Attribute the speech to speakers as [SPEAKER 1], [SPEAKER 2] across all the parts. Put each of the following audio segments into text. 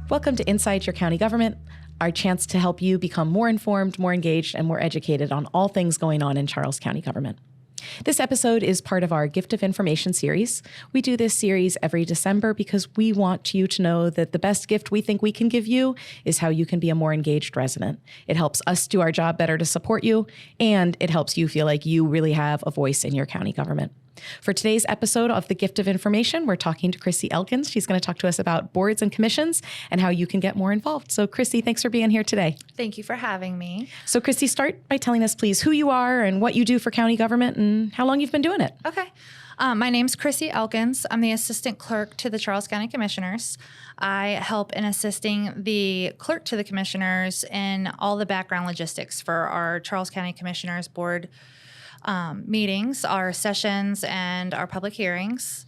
[SPEAKER 1] Welcome to Inside Your County Government, our chance to help you become more informed, more engaged, and more educated on all things going on in Charles County government. This episode is part of our Gift of Information series. We do this series every December because we want you to know that the best gift we think we can give you is how you can be a more engaged resident. It helps us do our job better to support you, and it helps you feel like you really have a voice in your county government. For today's episode of The Gift of Information, we're talking to Christy Elkins. She's going to talk to us about boards and commissions and how you can get more involved. So Christy, thanks for being here today.
[SPEAKER 2] Thank you for having me.
[SPEAKER 1] So Christy, start by telling us, please, who you are and what you do for county government and how long you've been doing it.
[SPEAKER 2] Okay. My name's Christina Elkins. I'm the assistant clerk to the Charles County Commissioners. I help in assisting the clerk to the commissioners in all the background logistics for our Charles County Commissioners Board meetings, our sessions, and our public hearings.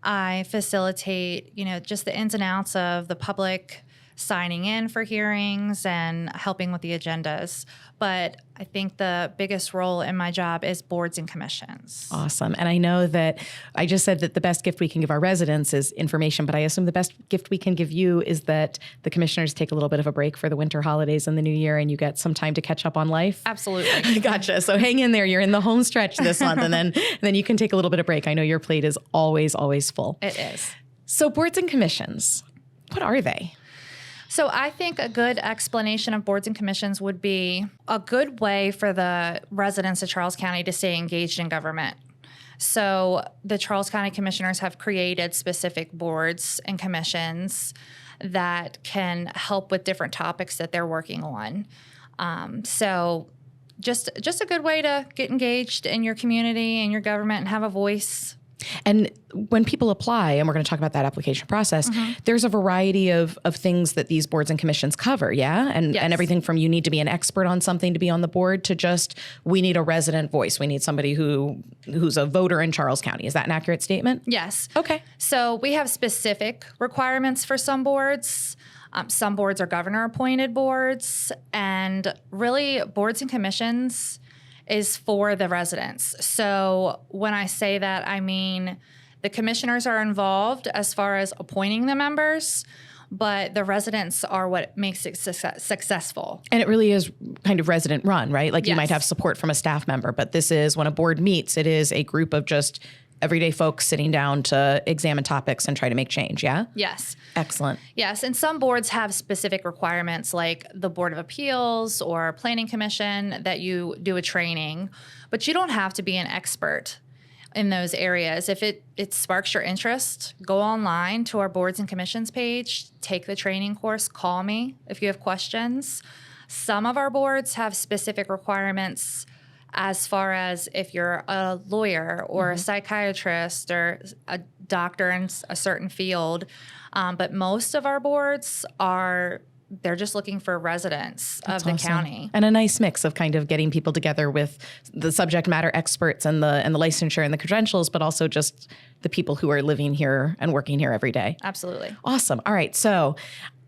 [SPEAKER 2] I facilitate, just the ins and outs of the public signing in for hearings and helping with the agendas. But I think the biggest role in my job is boards and commissions.
[SPEAKER 1] Awesome. And I know that I just said that the best gift we can give our residents is information, but I assume the best gift we can give you is that the commissioners take a little bit of a break for the winter holidays and the new year and you get some time to catch up on life.
[SPEAKER 2] Absolutely.
[SPEAKER 1] Gotcha. So hang in there. You're in the home stretch this month and then you can take a little bit of break. I know your plate is always full.
[SPEAKER 2] It is.
[SPEAKER 1] So boards and commissions, what are they?
[SPEAKER 2] So I think a good explanation of boards and commissions would be a good way for the residents of Charles County to stay engaged in government. So the Charles County Commissioners have created specific boards and commissions that can help with different topics that they're working on. So just a good way to get engaged in your community and your government and have a voice.
[SPEAKER 1] And when people apply, and we're going to talk about that application process, there's a variety of things that these boards and commissions cover, yeah? And everything from you need to be an expert on something to be on the board to just we need a resident voice. We need somebody who's a voter in Charles County. Is that an accurate statement?
[SPEAKER 2] Yes.
[SPEAKER 1] Okay.
[SPEAKER 2] So we have specific requirements for some boards. Some boards are governor-appointed boards. And really, boards and commissions is for the residents. So when I say that, I mean the commissioners are involved as far as appointing the members, but the residents are what makes it successful.
[SPEAKER 1] And it really is kind of resident run, right? Like you
[SPEAKER 2] Yes.
[SPEAKER 1] might have support from a staff member, but this is when a board meets, it is a group of just everyday folks sitting down to examine topics and try to make change, yeah?
[SPEAKER 2] Yes.
[SPEAKER 1] Excellent.
[SPEAKER 2] Yes, and some boards have specific requirements like the Board of Appeals or Planning Commission that you do a training, but you don't have to be an expert in those areas. If it sparks your interest, go online to our boards and commissions page, take the training course, call me if you have questions. Some of our boards have specific requirements as far as if you're a lawyer or a psychiatrist or a doctor in a certain field. But most of our boards they're just looking for residents of the county.
[SPEAKER 1] And a nice mix of kind of getting people together with the subject matter experts and the licensure and the credentials, but also just the people who are living here and working here every day.
[SPEAKER 2] Absolutely.
[SPEAKER 1] Awesome. All right. So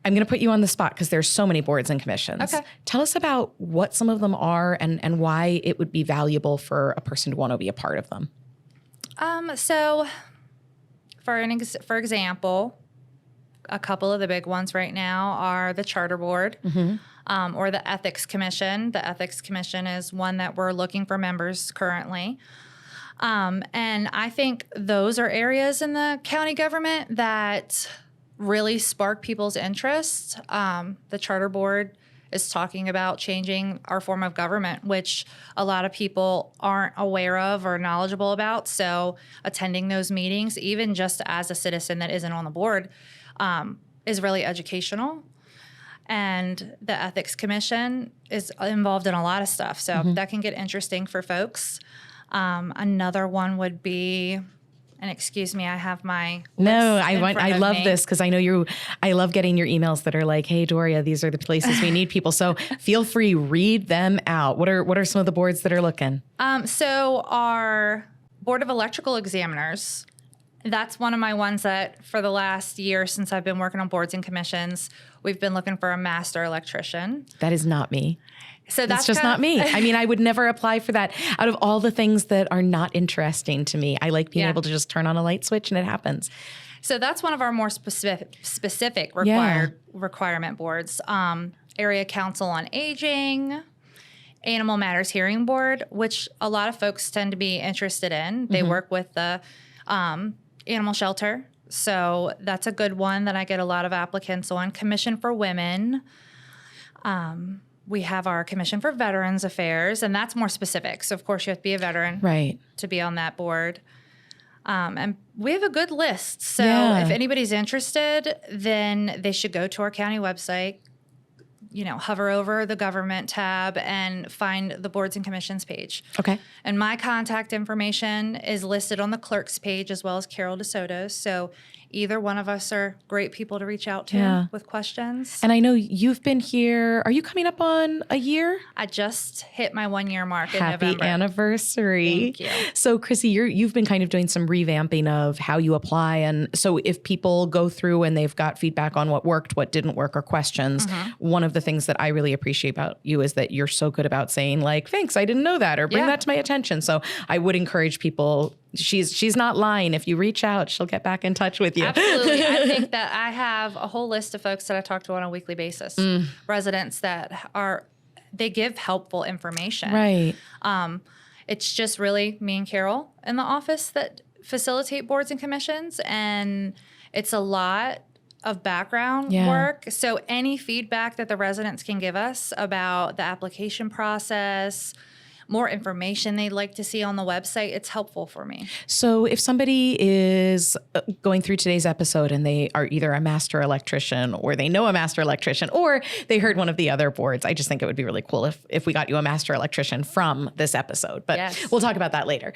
[SPEAKER 1] I'm going to put you on the spot because there's so many boards and commissions.
[SPEAKER 2] Okay.
[SPEAKER 1] Tell us about what some of them are and why it would be valuable for a person to want to be a part of them.
[SPEAKER 2] So for example, a couple of the big ones right now are the Charter Board or the Ethics Commission. The Ethics Commission is one that we're looking for members currently. And I think those are areas in the county government that really spark people's interest. The Charter Board is talking about changing our form of government, which a lot of people aren't aware of or knowledgeable about. So attending those meetings, even just as a citizen that isn't on the board, is really educational. And the Ethics Commission is involved in a lot of stuff. So that can get interesting for folks. Another one would be, and excuse me, I have my
[SPEAKER 1] I love this because I know I love getting your emails that are like, hey, Doria, these are the places we need people. So feel free, read them out. What are some of the boards that are looking?
[SPEAKER 2] So our Board of Electrical Examiners, that's one of my ones that for the last year since I've been working on boards and commissions, we've been looking for a master electrician.
[SPEAKER 1] That is not me.
[SPEAKER 2] So that's
[SPEAKER 1] just not me. I mean, I would never apply for that. Out of all the things that are not interesting to me, I like being able to just turn on a light switch and it happens.
[SPEAKER 2] So that's one of our more specific requirement boards. Area Council on Aging, Animal Matters Hearing Board, which a lot of folks tend to be interested in. They work with the animal shelter. So that's a good one that I get a lot of applicants on. Commission for Women. We have our Commission for Veterans Affairs, and that's more specific. So, of course, you have to be a veteran to be on that board. And we have a good list. So if anybody's interested, then they should go to our county website, hover over the government tab and find the boards and commissions page.
[SPEAKER 1] Okay.
[SPEAKER 2] And my contact information is listed on the clerk's page as well as Carol DeSoto's. So either one of us are great people to reach out to with questions.
[SPEAKER 1] And I know you've been here. Are you coming up on a year?
[SPEAKER 2] I just hit my 1 year mark in
[SPEAKER 1] Happy
[SPEAKER 2] November.
[SPEAKER 1] anniversary.
[SPEAKER 2] Thank you.
[SPEAKER 1] So Chrissy, you've been kind of doing some revamping of how you apply. And so if people go through and they've got feedback on what worked, what didn't work, or questions, one of the things that I really appreciate about you is that you're so good about saying like, thanks, I didn't know that, or bring that to my attention. So I would encourage people, she's not lying. If you reach out, she'll get back in touch with you.
[SPEAKER 2] Absolutely. I think that I have a whole list of folks that I talk to on a weekly basis, residents that they give helpful information.
[SPEAKER 1] Right.
[SPEAKER 2] It's just really me and Carol in the office that facilitate boards and commissions, and it's a lot of background work. So any feedback that the residents can give us about the application process, more information they'd like to see on the website, it's helpful for me.
[SPEAKER 1] So if somebody is going through today's episode and they are either a master electrician or they know a master electrician or they heard one of the other boards, I just think it would be really cool if we got you a master electrician from this episode. But we'll talk about that later.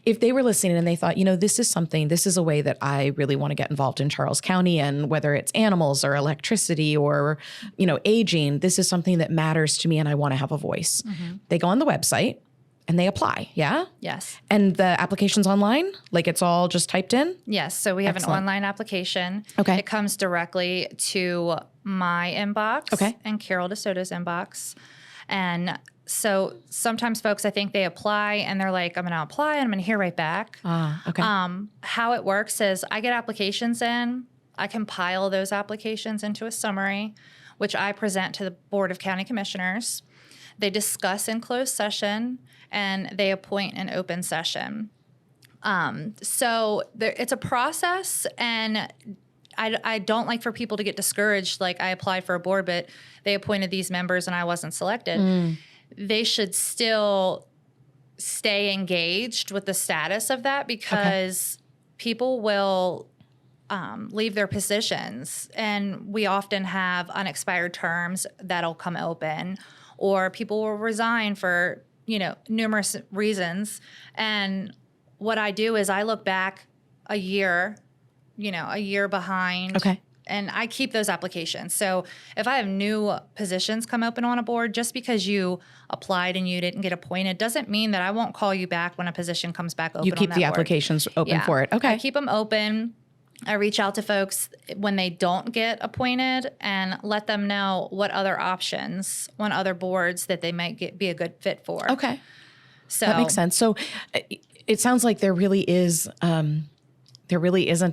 [SPEAKER 1] If they were listening and they thought, this is a way that I really want to get involved in Charles County, and whether it's animals or electricity or, aging, this is something that matters to me and I want to have a voice. They go on the website and they apply. Yeah.
[SPEAKER 2] Yes.
[SPEAKER 1] And the application's online? Like it's all just typed in?
[SPEAKER 2] Yes. So we have an online application.
[SPEAKER 1] Okay.
[SPEAKER 2] It comes directly to my inbox and Carol DeSoto's inbox. And so sometimes folks, I think they apply and they're like, I'm going to apply and I'm going to hear right back.
[SPEAKER 1] Okay.
[SPEAKER 2] How it works is I get applications in, I compile those applications into a summary, which I present to the Board of County Commissioners. They discuss in closed session, and they appoint an open session. So it's a process, and I don't like for people to get discouraged. Like, I applied for a board, but they appointed these members and I wasn't selected. They should still stay engaged with the status of that, because people will leave their positions, and we often have unexpired terms that'll come open, or people will resign for, numerous reasons. And what I do is I look back a year behind.
[SPEAKER 1] Okay.
[SPEAKER 2] And I keep those applications. So if I have new positions come open on a board, just because you applied and you didn't get appointed doesn't mean that I won't call you back when a position comes back open.
[SPEAKER 1] You keep the applications open for it. Okay.
[SPEAKER 2] I keep them open. I reach out to folks when they don't get appointed and let them know what other options on other boards that they might be a good fit for.
[SPEAKER 1] Okay.
[SPEAKER 2] So
[SPEAKER 1] that makes sense. So it sounds like there really isn't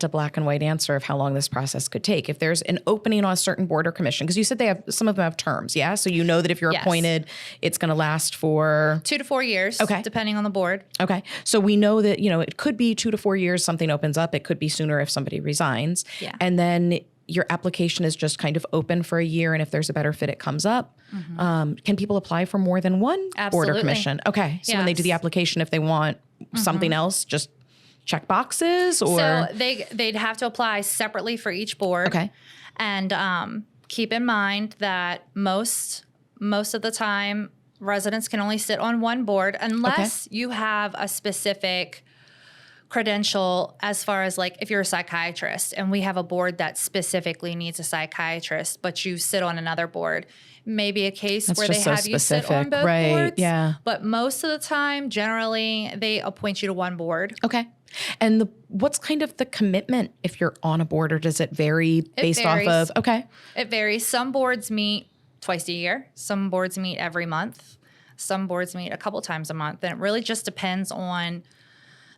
[SPEAKER 1] a black and white answer of how long this process could take. If there's an opening on a certain board or commission, because you said some of them have terms, yeah? So that if you're appointed, it's going to last for
[SPEAKER 2] 2 to 4 years, depending on the board.
[SPEAKER 1] Okay. So we know that, it could be 2 to 4 years, something opens up. It could be sooner if somebody resigns.
[SPEAKER 2] Yeah.
[SPEAKER 1] And then your application is just kind of open for a year, and if there's a better fit, it comes up. Can people apply for more than one board or commission? Okay. So when they do the application, if they want something else, just check boxes, or
[SPEAKER 2] so they'd have to apply separately for each board.
[SPEAKER 1] Okay.
[SPEAKER 2] And keep in mind that most of the time residents can only sit on one board unless you have a specific credential, as far as like if you're a psychiatrist and we have a board that specifically needs a psychiatrist, but you sit on another board. Maybe a case where they have you sit on both boards.
[SPEAKER 1] Yeah.
[SPEAKER 2] But most of the time, generally, they appoint you to one board.
[SPEAKER 1] Okay. And what's kind of the commitment if you're on a board, or does it vary based off of? Okay.
[SPEAKER 2] It varies. Some boards meet twice a year. Some boards meet every month. Some boards meet a couple times a month. And it really just depends on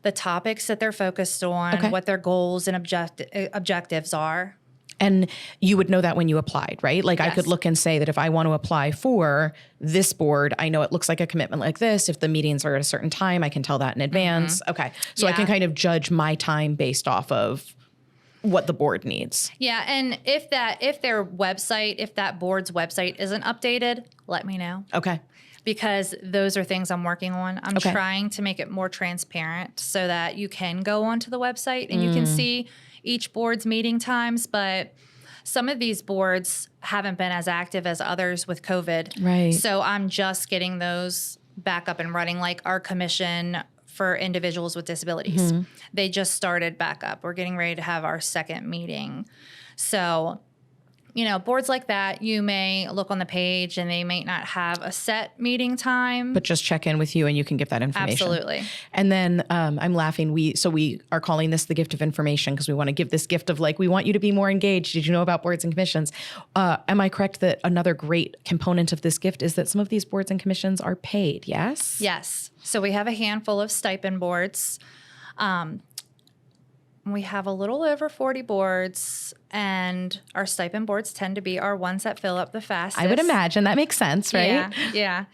[SPEAKER 2] the topics that they're focused on, what their goals and objectives are.
[SPEAKER 1] And you would know that when you applied, right? Like
[SPEAKER 2] Yes.
[SPEAKER 1] I could look and say that if I want to apply for this board, I know it looks like a commitment like this. If the meetings are at a certain time, I can tell that in advance. Okay. So I can kind of judge my time based off of what the board needs.
[SPEAKER 2] Yeah. And if that board's website isn't updated, let me know.
[SPEAKER 1] Okay.
[SPEAKER 2] Because those are things I'm working on. I'm trying to make it more transparent so that you can go onto the website and you can see each board's meeting times, but some of these boards haven't been as active as others with COVID.
[SPEAKER 1] Right.
[SPEAKER 2] So I'm just getting those back up and running, like our commission for individuals with disabilities. They just started back up. We're getting ready to have our second meeting. So, boards like that, you may look on the page and they may not have a set meeting time.
[SPEAKER 1] But just check in with you and you can give that information.
[SPEAKER 2] Absolutely. And
[SPEAKER 1] then I'm laughing. We are calling this the gift of information because we want to give this gift of we want you to be more engaged. Did you know about boards and commissions? Am I correct that another great component of this gift is that some of these boards and commissions are paid? Yes?
[SPEAKER 2] Yes. So we have a handful of stipend boards. We have a little over 40 boards, and our stipend boards tend to be our ones that fill up the fastest.
[SPEAKER 1] I would imagine. That makes sense, right?
[SPEAKER 2] Yeah.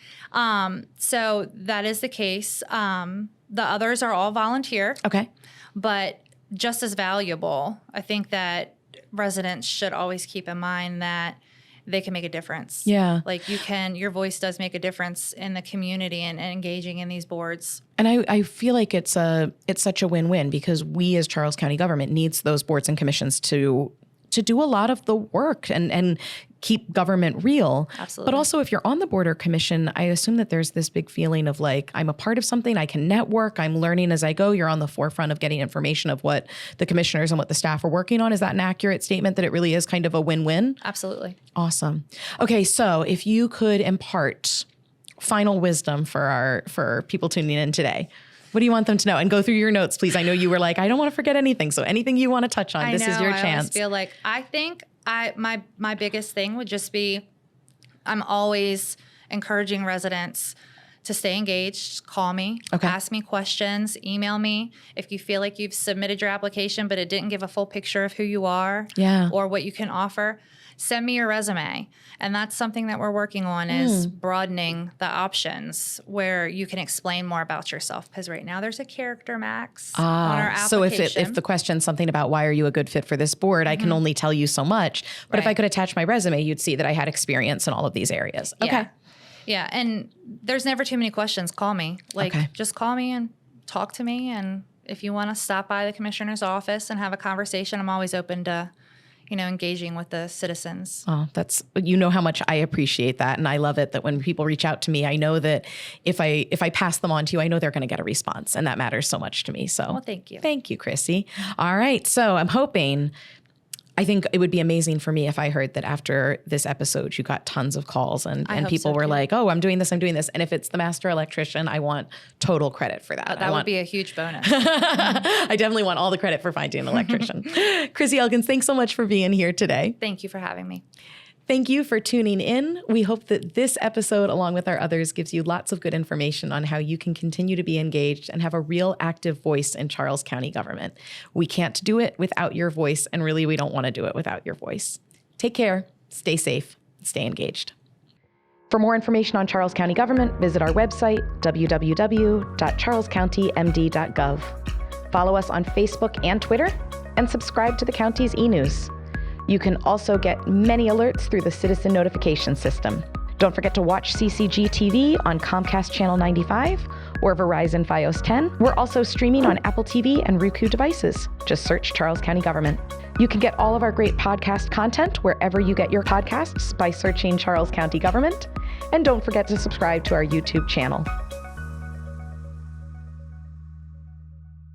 [SPEAKER 2] So that is the case. The others are all volunteer.
[SPEAKER 1] Okay.
[SPEAKER 2] But just as valuable. I think that residents should always keep in mind that they can make a difference.
[SPEAKER 1] Yeah.
[SPEAKER 2] Your voice does make a difference in the community and engaging in these boards.
[SPEAKER 1] And I feel like it's such a win-win because we as Charles County government needs those boards and commissions to do a lot of the work and keep government real.
[SPEAKER 2] Absolutely.
[SPEAKER 1] But also if you're on the board or commission, I assume that there's this big feeling of I'm a part of something, I can network, I'm learning as I go. You're on the forefront of getting information of what the commissioners and what the staff are working on. Is that an accurate statement that it really is kind of a win-win?
[SPEAKER 2] Absolutely.
[SPEAKER 1] Awesome. Okay, so if you could impart final wisdom for people tuning in today, what do you want them to know? And go through your notes, please. I know you were I don't want to forget anything. So anything you want to touch on, this is your chance.
[SPEAKER 2] I think my biggest thing would just be I'm always encouraging residents to stay engaged. Call me, ask me questions, email me. If you feel like you've submitted your application, but it didn't give a full picture of who you are or what you can offer, send me your resume. And that's something that we're working on is broadening the options where you can explain more about yourself. Because right now there's a character max on our application.
[SPEAKER 1] So if the question's something about why are you a good fit for this board, I can only tell you so much. But if I could attach my resume, you'd see that I had experience in all of these areas. Okay.
[SPEAKER 2] Yeah. And there's never too many questions. Call me. Just call me and talk to me. And if you want to stop by the commissioner's office and have a conversation, I'm always open to engaging with the citizens.
[SPEAKER 1] Oh, how much I appreciate that. And I love it that when people reach out to me, I know that if I pass them on to you, I know they're going to get a response, and that matters so much to me. So
[SPEAKER 2] thank you.
[SPEAKER 1] Thank you, Chrissy. All right. So I think it would be amazing for me if I heard that after this episode, you got tons of calls and people were like, oh, I'm doing this. And if it's the master electrician, I want total credit for that.
[SPEAKER 2] That would be a huge bonus.
[SPEAKER 1] I definitely want all the credit for finding an electrician. Chrissy Elkins, thanks so much for being here today.
[SPEAKER 2] Thank you for having me.
[SPEAKER 1] Thank you for tuning in. We hope that this episode, along with our others, gives you lots of good information on how you can continue to be engaged and have a real active voice in Charles County government. We can't do it without your voice, and really, we don't want to do it without your voice. Take care, stay safe, stay engaged. For more information on Charles County government, visit our website, www.charlescountymd.gov. Follow us on Facebook and Twitter, and subscribe to the county's e-news. You can also get many alerts through the citizen notification system. Don't forget to watch CCG TV on Comcast Channel 95 or Verizon Fios 10. We're also streaming on Apple TV and Roku devices. Just search Charles County Government. You can get all of our great podcast content wherever you get your podcasts by searching Charles County Government. And don't forget to subscribe to our YouTube channel.